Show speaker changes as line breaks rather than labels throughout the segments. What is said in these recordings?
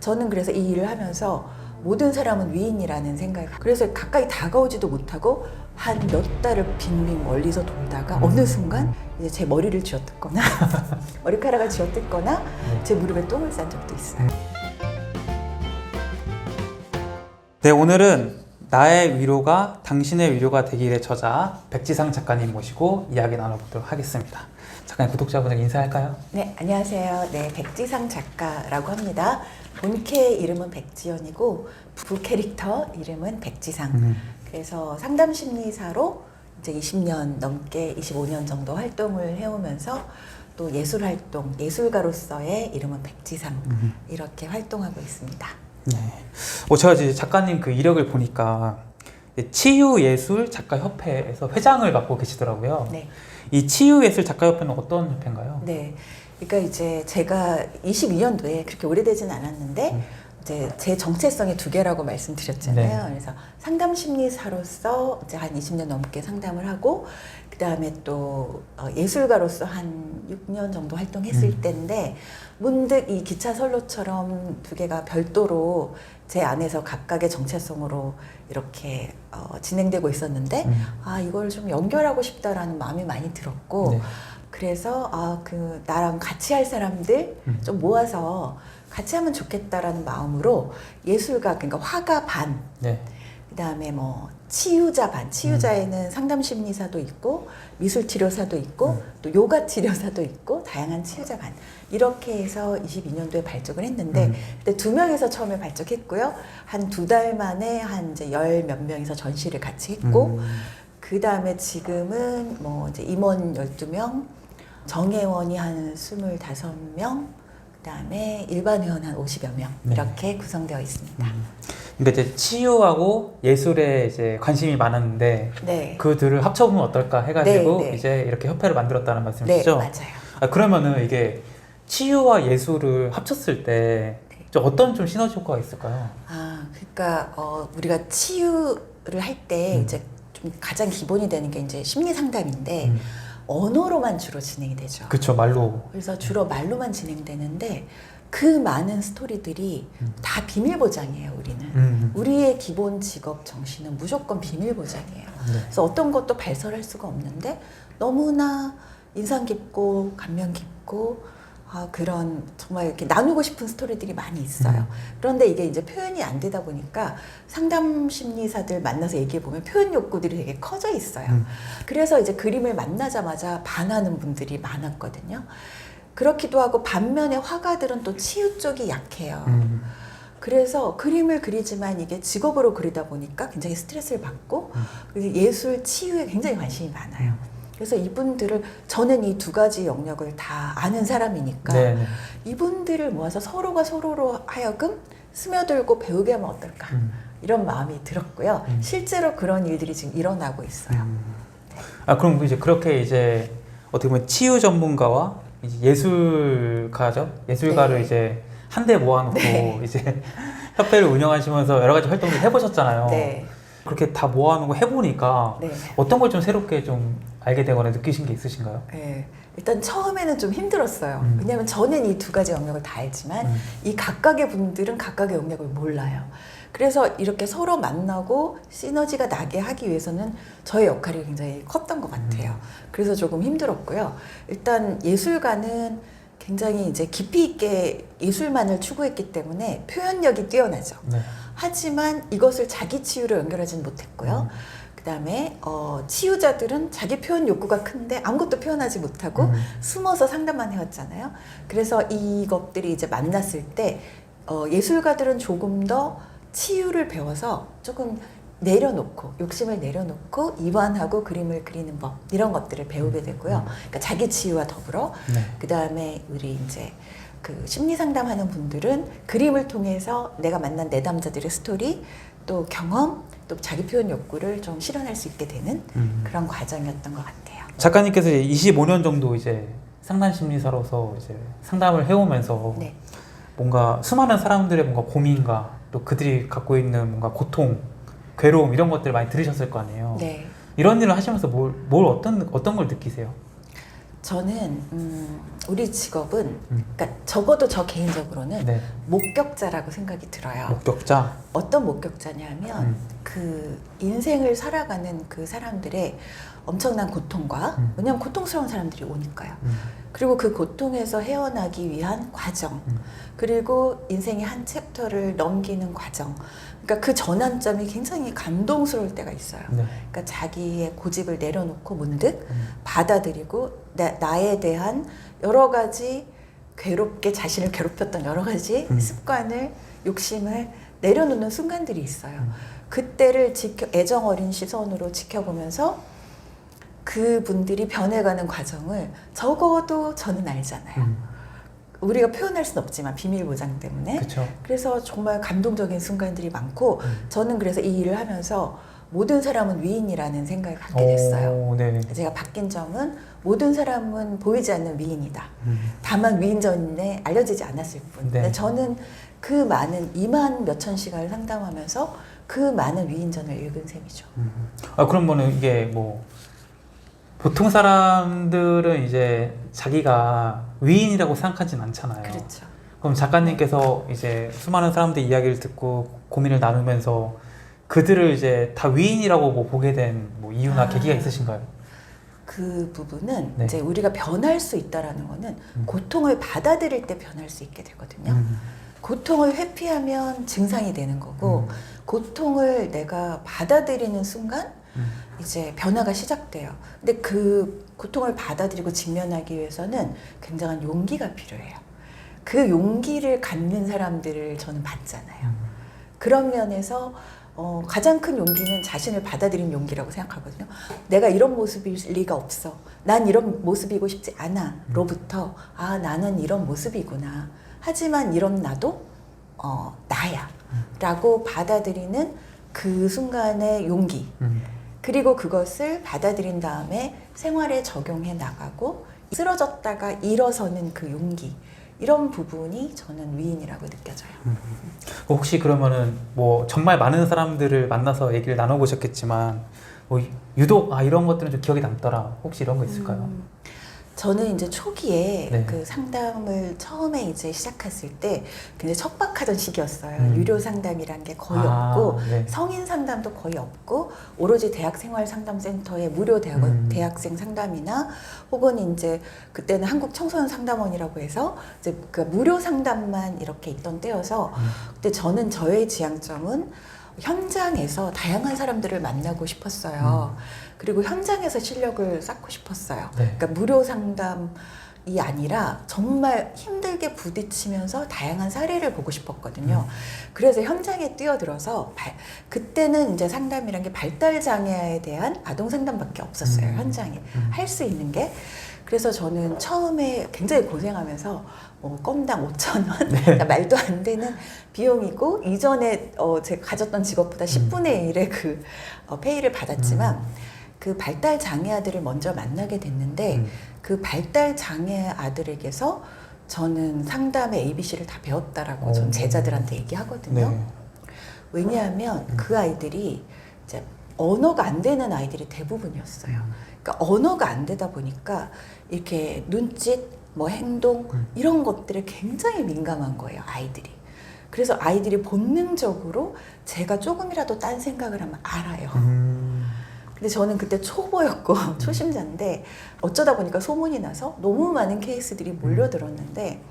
저는 그래서 이 일을 하면서 모든 사람은 위인이라는 생각이, 그래서 가까이 다가오지도 못하고 한 몇 달을 빙빙 멀리서 돌다가 어느 순간 이제 제 머리를 쥐어뜯거나 머리카락을 쥐어뜯거나 제 무릎에 똥을 싼 적도 있어요.
네, 오늘은 나의 위로가 당신의 위로가 되기의 저자 백지상 작가님 모시고 이야기 나눠보도록 하겠습니다. 작가님, 구독자분들 인사할까요?
네, 안녕하세요. 네, 백지상 작가라고 합니다. 본캐 이름은 백지연이고 부 캐릭터 이름은 백지상. 그래서 상담 심리사로 이제 20년 넘게 25년 정도 활동을 해오면서 또 예술 활동, 예술가로서의 이름은 백지상 이렇게 활동하고 있습니다.
네. 제가 이제 작가님 그 이력을 보니까 치유예술작가협회에서 회장을 맡고 계시더라고요.
네.
이 치유예술작가협회는 어떤 협회인가요?
네. 그러니까 이제 제가 22년도에 그렇게 오래되진 않았는데 이제 제 정체성이 두 개라고 말씀드렸잖아요.
네.
그래서 상담 심리사로서 이제 한 20년 넘게 상담을 하고 그다음에 또 예술가로서 한 6년 정도 활동했을 때인데 문득 이 기차 선로처럼 두 개가 별도로 제 안에서 각각의 정체성으로 이렇게 진행되고 있었는데 이걸 좀 연결하고 싶다라는 마음이 많이 들었고
네.
그래서 나랑 같이 할 사람들 좀 모아서 같이 하면 좋겠다라는 마음으로 예술가, 그러니까 화가 반,
네.
그다음에 뭐 치유자 반, 치유자에는 상담 심리사도 있고 미술 치료사도 있고 또 요가 치료사도 있고 다양한 치유자 반, 이렇게 해서 22년도에 발족을 했는데 그때 2명에서 처음에 발족했고요. 한 2달 만에 한 이제 10 몇 명이서 전시를 같이 했고 그 다음에 지금은 뭐 이제 임원 12명, 정회원이 한 25명, 그 다음에 일반 회원 한 50여 명 이렇게 구성되어 있습니다.
그러니까 이제 치유하고 예술에 이제 관심이 많았는데
네.
그 둘을 합쳐보면 어떨까 해가지고
네, 네.
이제 이렇게 협회를 만들었다는
네,
말씀이시죠?
맞아요.
그러면은 이게 치유와 예술을 합쳤을 때 좀 어떤 좀 시너지 효과가 있을까요?
그러니까 우리가 치유를 할 때 이제 좀 가장 기본이 되는 게 이제 심리 상담인데 언어로만 주로 진행이 되죠.
그쵸, 말로.
그래서 주로 말로만 진행되는데 그 많은 스토리들이 다 비밀 보장이에요, 우리는. 우리의 기본 직업 정신은 무조건 비밀 보장이에요.
네.
그래서 어떤 것도 발설할 수가 없는데 너무나 인상 깊고 감명 깊고 그런 정말 이렇게 나누고 싶은 스토리들이 많이 있어요. 그런데 이게 이제 표현이 안 되다 보니까 상담 심리사들 만나서 얘기해 보면 표현 욕구들이 되게 커져 있어요. 그래서 이제 그림을 만나자마자 반하는 분들이 많았거든요. 그렇기도 하고 반면에 화가들은 또 치유 쪽이 약해요. 그래서 그림을 그리지만 이게 직업으로 그리다 보니까 굉장히 스트레스를 받고 그래서 예술 치유에 굉장히 관심이 많아요. 그래서 이분들을, 저는 이 두 가지 영역을 다 아는 사람이니까
네네.
이분들을 모아서 서로가 서로로 하여금 스며들고 배우게 하면 어떨까 이런 마음이 들었고요. 실제로 그런 일들이 지금 일어나고 있어요.
그럼 이제 그렇게 이제 어떻게 보면 치유 전문가와 이제 예술가죠? 예술가를
네.
이제 한데 모아놓고 이제 협회를 운영하시면서 여러 가지 활동을 해보셨잖아요.
네.
그렇게 다 모아놓고 해보니까
네.
어떤 걸 좀 새롭게 좀 알게 되거나 느끼신 게 있으신가요?
네. 일단 처음에는 좀 힘들었어요. 왜냐하면 저는 이 두 가지 영역을 다 알지만 이 각각의 분들은 각각의 영역을 몰라요. 그래서 이렇게 서로 만나고 시너지가 나게 하기 위해서는 저의 역할이 굉장히 컸던 것 같아요. 그래서 조금 힘들었고요. 일단 예술가는 굉장히 이제 깊이 있게 예술만을 추구했기 때문에 표현력이 뛰어나죠.
네.
하지만 이것을 자기 치유로 연결하지는 못했고요. 그다음에 치유자들은 자기 표현 욕구가 큰데 아무것도 표현하지 못하고 숨어서 상담만 해왔잖아요. 그래서 이것들이 이제 만났을 때 예술가들은 조금 더 치유를 배워서 조금 내려놓고, 욕심을 내려놓고 이완하고 그림을 그리는 법, 이런 것들을 배우게 되고요. 그러니까 자기 치유와 더불어 그다음에 우리 이제 그 심리 상담하는 분들은 그림을 통해서 내가 만난 내담자들의 스토리, 또 경험, 또 자기 표현 욕구를 좀 실현할 수 있게 되는 그런 과정이었던 것 같아요.
작가님께서 25년 정도 이제 상담 심리사로서 이제 상담을 해오면서
네.
뭔가 수많은 사람들의 뭔가 고민과 또 그들이 갖고 있는 뭔가 고통, 괴로움 이런 것들 많이 들으셨을 거 아니에요.
네.
이런 일을 하시면서 어떤 걸 느끼세요?
저는 우리 직업은 그러니까 적어도 저 개인적으로는
네.
목격자라고 생각이 들어요.
목격자.
어떤 목격자냐면 그 인생을 살아가는 그 사람들의 엄청난 고통과 왜냐하면 고통스러운 사람들이 오니까요. 그리고 그 고통에서 헤어나기 위한 과정 그리고 인생의 한 챕터를 넘기는 과정 그러니까 그 전환점이 굉장히 감동스러울 때가 있어요.
네.
그러니까 자기의 고집을 내려놓고 문득 받아들이고 나에 대한 여러 가지 괴롭게 자신을 괴롭혔던 여러 가지 습관을 욕심을 내려놓는 순간들이 있어요. 그때를 애정 어린 시선으로 지켜보면서 그분들이 변해가는 과정을 적어도 저는 알잖아요. 우리가 표현할 수는 없지만 비밀 보장 때문에.
그쵸.
그래서 정말 감동적인 순간들이 많고 저는 그래서 이 일을 하면서 모든 사람은 위인이라는 생각을 갖게 됐어요.
네.
제가 바뀐 점은 모든 사람은 보이지 않는 위인이다. 다만 위인 전에 알려지지 않았을 뿐.
네.
근데 저는 그 많은 2만 몇천 시간을 상담하면서 그 많은 위인전을 읽은 셈이죠.
그러면은 이게 뭐 보통 사람들은 이제 자기가 위인이라고 생각하진 않잖아요.
그렇죠.
그럼 작가님께서 이제 수많은 사람들의 이야기를 듣고 고민을 나누면서 그들을 이제 다 위인이라고 뭐 보게 된 뭐 이유나 계기가 있으신가요?
그 부분은
네.
이제 우리가 변할 수 있다라는 거는 고통을 받아들일 때 변할 수 있게 되거든요. 고통을 회피하면 증상이 되는 거고 고통을 내가 받아들이는 순간 이제 변화가 시작돼요. 근데 그 고통을 받아들이고 직면하기 위해서는 굉장한 용기가 필요해요. 그 용기를 갖는 사람들을 저는 봤잖아요. 그런 면에서 가장 큰 용기는 자신을 받아들이는 용기라고 생각하거든요. 내가 이런 모습일 리가 없어. 난 이런 모습이고 싶지 않아. 로부터 아 나는 이런 모습이구나. 하지만 이런 나도 나야. 라고 받아들이는 그 순간의 용기. 그리고 그것을 받아들인 다음에 생활에 적용해 나가고 쓰러졌다가 일어서는 그 용기. 이런 부분이 저는 위인이라고 느껴져요.
혹시 그러면은 뭐 정말 많은 사람들을 만나서 얘기를 나눠보셨겠지만 뭐 유독 이런 것들은 좀 기억에 남더라. 혹시 이런 거 있을까요?
저는 이제 초기에
네.
그 상담을 처음에 이제 시작했을 때 굉장히 척박하던 시기였어요. 유료 상담이란 게 거의 없고
네.
성인 상담도 거의 없고 오로지 대학생활상담센터의 무료 대학생 상담이나 혹은 이제 그때는 한국 청소년 상담원이라고 해서 이제 그 무료 상담만 이렇게 있던 때여서 그때 저는 저의 지향점은 현장에서 다양한 사람들을 만나고 싶었어요. 그리고 현장에서 실력을 쌓고 싶었어요.
네.
그러니까 무료 상담이 아니라 정말 힘들게 부딪히면서 다양한 사례를 보고 싶었거든요. 그래서 현장에 뛰어들어서 그때는 이제 상담이란 게 발달 장애에 대한 아동 상담밖에 없었어요. 현장에 할 수 있는 게. 그래서 저는 처음에 굉장히 고생하면서 건당 5,000원
네.
말도 안 되는 비용이고 이전에 제가 가졌던 직업보다 10분의 1의 그 페이를 받았지만 그 발달 장애 아들을 먼저 만나게 됐는데 그 발달 장애 아들에게서 저는 상담의 ABC를 다 배웠다라고 전 제자들한테 얘기하거든요.
네.
왜냐하면 그 아이들이 이제 언어가 안 되는 아이들이 대부분이었어요. 그러니까 언어가 안 되다 보니까 이렇게 눈짓, 뭐 행동 이런 것들에 굉장히 민감한 거예요, 아이들이. 그래서 아이들이 본능적으로 제가 조금이라도 딴 생각을 하면 알아요. 근데 저는 그때 초보였고 초심자인데 어쩌다 보니까 소문이 나서 너무 많은 케이스들이 몰려들었는데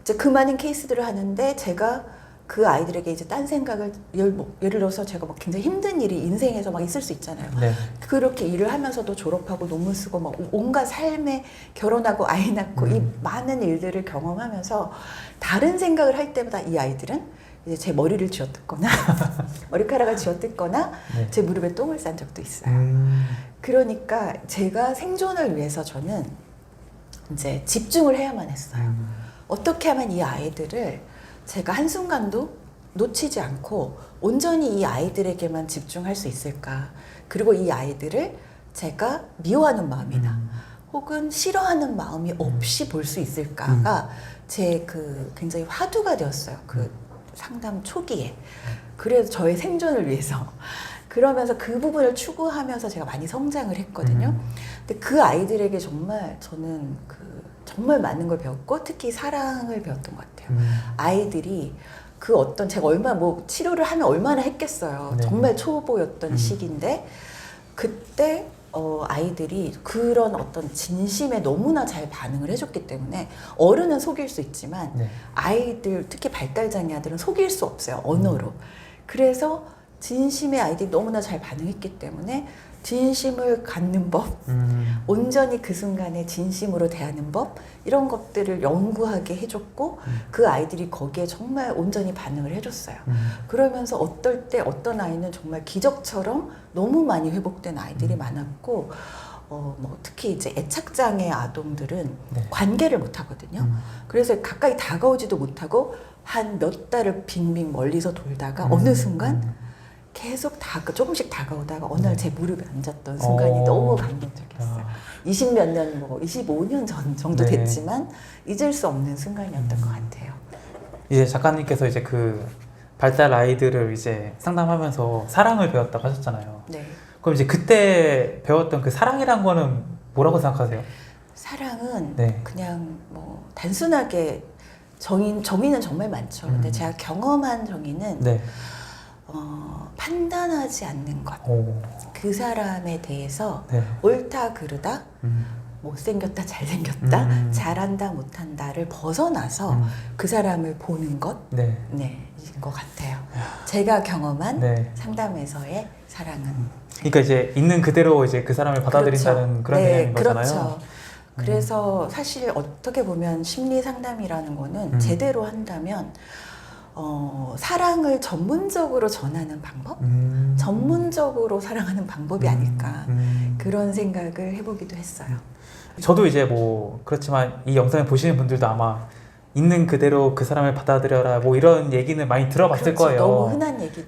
이제 그 많은 케이스들을 하는데 제가 그 아이들에게 이제 딴 생각을 예를 들어서 제가 막 굉장히 힘든 일이 인생에서 막 있을 수 있잖아요.
네.
그렇게 일을 하면서도 졸업하고 논문 쓰고 막 온갖 삶에 결혼하고 아이 낳고 이 많은 일들을 경험하면서 다른 생각을 할 때마다 이 아이들은 이제 제 머리를 쥐어뜯거나 머리카락을 쥐어뜯거나
네.
제 무릎에 똥을 싼 적도 있어요. 그러니까 제가 생존을 위해서 저는 이제 집중을 해야만 했어요. 어떻게 하면 이 아이들을 제가 한순간도 놓치지 않고 온전히 이 아이들에게만 집중할 수 있을까. 그리고 이 아이들을 제가 미워하는 마음이나 혹은 싫어하는 마음이 없이 볼 수 있을까가 제 그 굉장히 화두가 되었어요. 그 상담 초기에. 그래서 저의 생존을 위해서. 그러면서 그 부분을 추구하면서 제가 많이 성장을 했거든요. 근데 그 아이들에게 정말 저는 정말 많은 걸 배웠고 특히 사랑을 배웠던 것 같아요. 아이들이 그 어떤 제가 치료를 하면 얼마나 했겠어요.
네.
정말 초보였던 시기인데 그때 아이들이 그런 어떤 진심에 너무나 잘 반응을 해줬기 때문에 어른은 속일 수 있지만
네.
아이들 특히 발달장애 아들은 속일 수 없어요. 언어로. 그래서 진심의 아이들이 너무나 잘 반응했기 때문에 진심을 갖는 법, 온전히 그 순간에 진심으로 대하는 법 이런 것들을 연구하게 해줬고 그 아이들이 거기에 정말 온전히 반응을 해줬어요. 그러면서 어떨 때 어떤 아이는 정말 기적처럼 너무 많이 회복된 아이들이 많았고 특히 이제 애착장애 아동들은
네.
관계를 못 하거든요. 그래서 가까이 다가오지도 못하고 한 몇 달을 빙빙 멀리서 돌다가 어느 순간 계속 조금씩 다가오다가 어느 날 제 무릎에 앉았던 순간이 너무 감동적이었어요. 20몇 년, 25년 전 정도
네.
됐지만 잊을 수 없는 순간이었던 것 같아요.
이제 작가님께서 이제 그 발달 아이들을 이제 상담하면서 사랑을 배웠다고 하셨잖아요.
네.
그럼 이제 그때 배웠던 그 사랑이란 거는 뭐라고 생각하세요?
사랑은
네.
그냥 단순하게 정의는 정말 많죠. 근데 제가 경험한 정의는
네.
판단하지 않는 것.
오.
그 사람에 대해서
네.
옳다 그르다 못생겼다 잘생겼다 잘한다 못한다를 벗어나서 그 사람을 보는 것
네.
인 것 같아요. 제가 경험한
네.
상담에서의 사랑은
그러니까 이제 있는 그대로 이제 그 사람을 받아들인다는 그런 개념인 거잖아요.
그렇죠. 그래서 사실 어떻게 보면 심리 상담이라는 거는 제대로 한다면 사랑을 전문적으로 전하는 방법? 전문적으로 사랑하는 방법이 아닐까 그런 생각을 해보기도 했어요.
저도 이제 그렇지만 이 영상을 보시는 분들도 아마 있는 그대로 그 사람을 받아들여라 이런 얘기는 많이 들어봤을
그렇죠.
거예요.
너무 흔한 얘기죠.